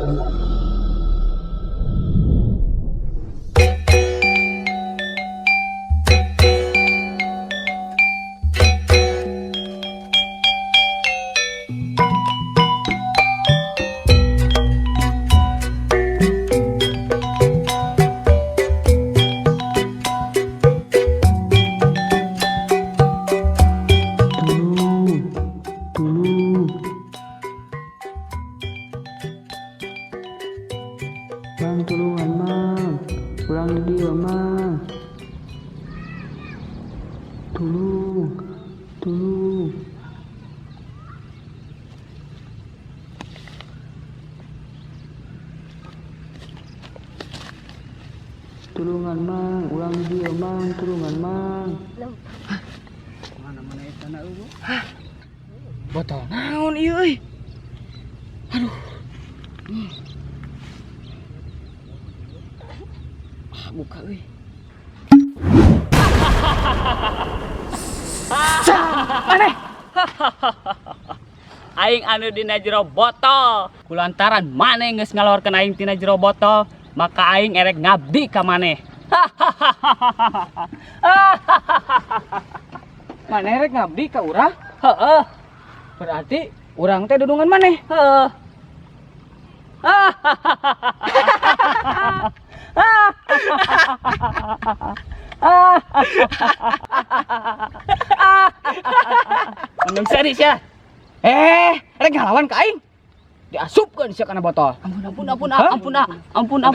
Mang, tulungan mang, pulang dia mang, tulung, tulung. Tulungan mang, ulang dia mang, tulungan mang. Mana-mana itu anak lu. Botol naon ieu euy? Aduh. Buka euy. Maneh. Aing anu dina jero botol. Kulantaran maneh geus ngalorkeun aing tina jero botol, maka aing erek ngabdi ka maneh. Maneh rek ngabdi ka urang? Heeh. Berarti urang teh dudungan maneh. Heeh. Mending serius ya. Rek ngalawan ka aing. Diasupkeun sia kana botol. Ampun.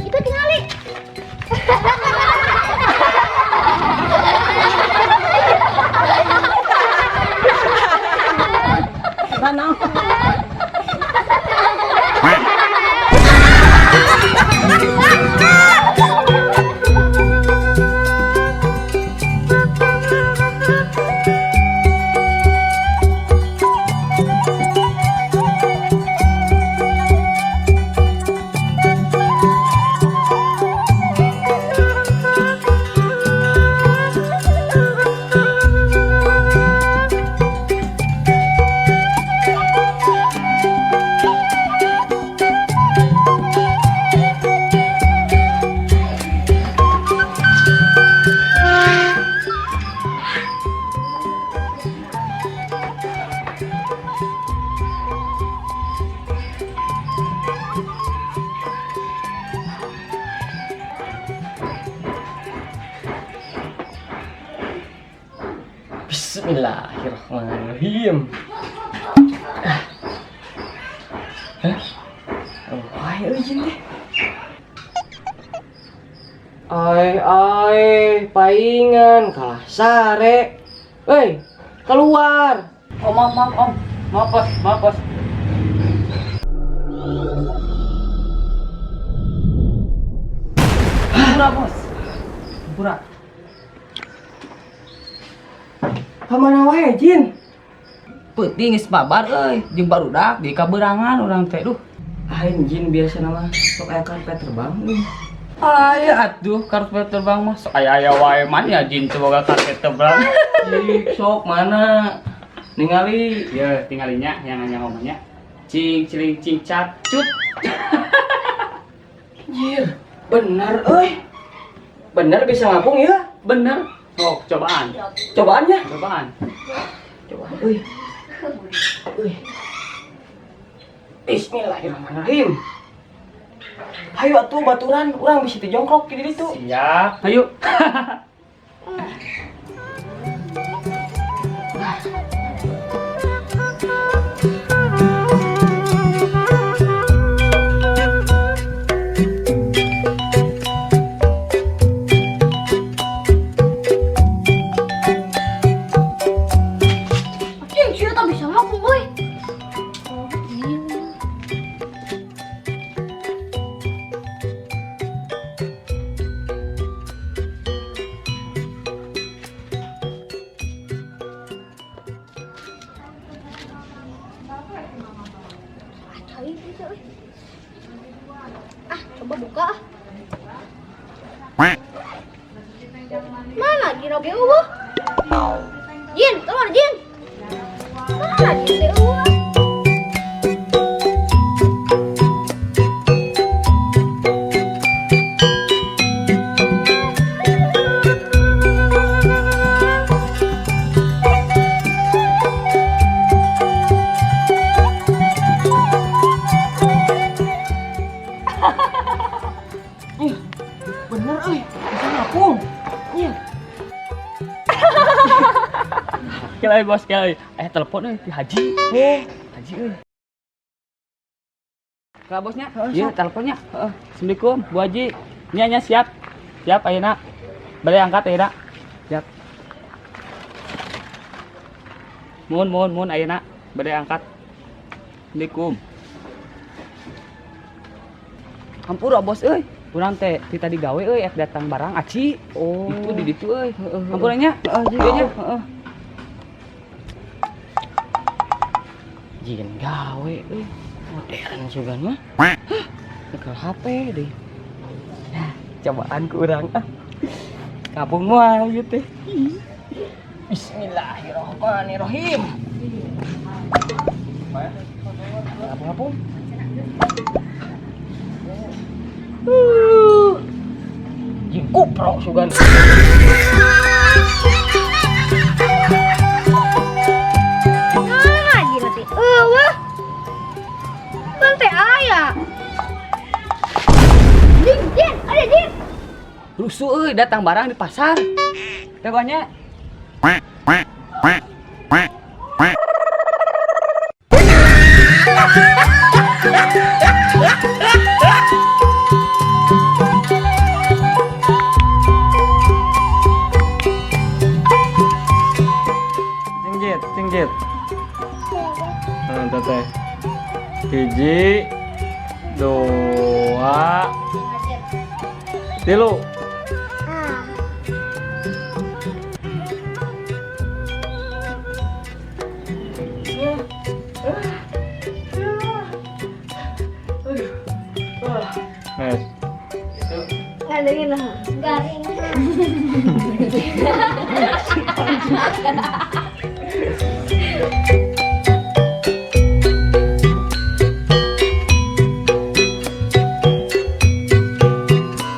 Kita tingali. Mana? Bismillahirrahmanirrahim. Ayo izin deh. Ai, paingan kalah sare. Hei, keluar. Oh, maaf, Om. Maaf, Bos. Pura, Bos. Pura. Pamana wae, Jin? Peuting geus babar euy, jeung barudak di kaberangan urang teh. Duh. Aing Jin biasa nama sok aya karpet terbang. Aya atuh karpet terbang mah sok aya wae man ya jin teu boga karpet terbang. Cik, sok mana? Ningali. Ya, tingalinya yang nanya ngomongnya. Cing ciling cing cacut. Anjir, bener euy. Bener bisa ngapung ya? Bener. Oh, cobaan. Cobaannya? Cobaan. Cobaan euy. Euy. Bismillahirrahmanirrahim. Hayu atuh baturan, urang bisa dijongkrok di ditu. Siap. Ayo. Cing, sih tak bisa ngapung, boy. Mana Jin oge eueuh? Jin, keluar Jin. Mana Jin teh eueuh? Bener bisa ngapung. Iya. Kira bos kira. Telepon ti Haji. Haji euy. Ka bosnya? Iya, teleponnya. Heeh. Assalamualaikum, Bu Haji. Nya siap. Siap ayeuna. Bade angkat ayeuna. Siap. Mun ayeuna bade angkat. Assalamualaikum. Hampura bos euy. Urang teh ti tadi gawe euy datang barang aci. Oh. Itu di ditu euy. Hampura nya. Heeh, nya. Heeh. Jin gawe euy. Modern juga mah. Nyekel HP deh. Nah, cobaan ku urang ah. Kabung mah gitu. Bismillahirrahmanirrahim. Ngapung. Jin kupro sugan. Mana Jin teh eueuh? Kan teh aya. Jin, ada Jin. Rusuh euy datang barang di pasar. Tegonya. Cingjit. Teh. Hiji, 2, 3. Nes. Garing.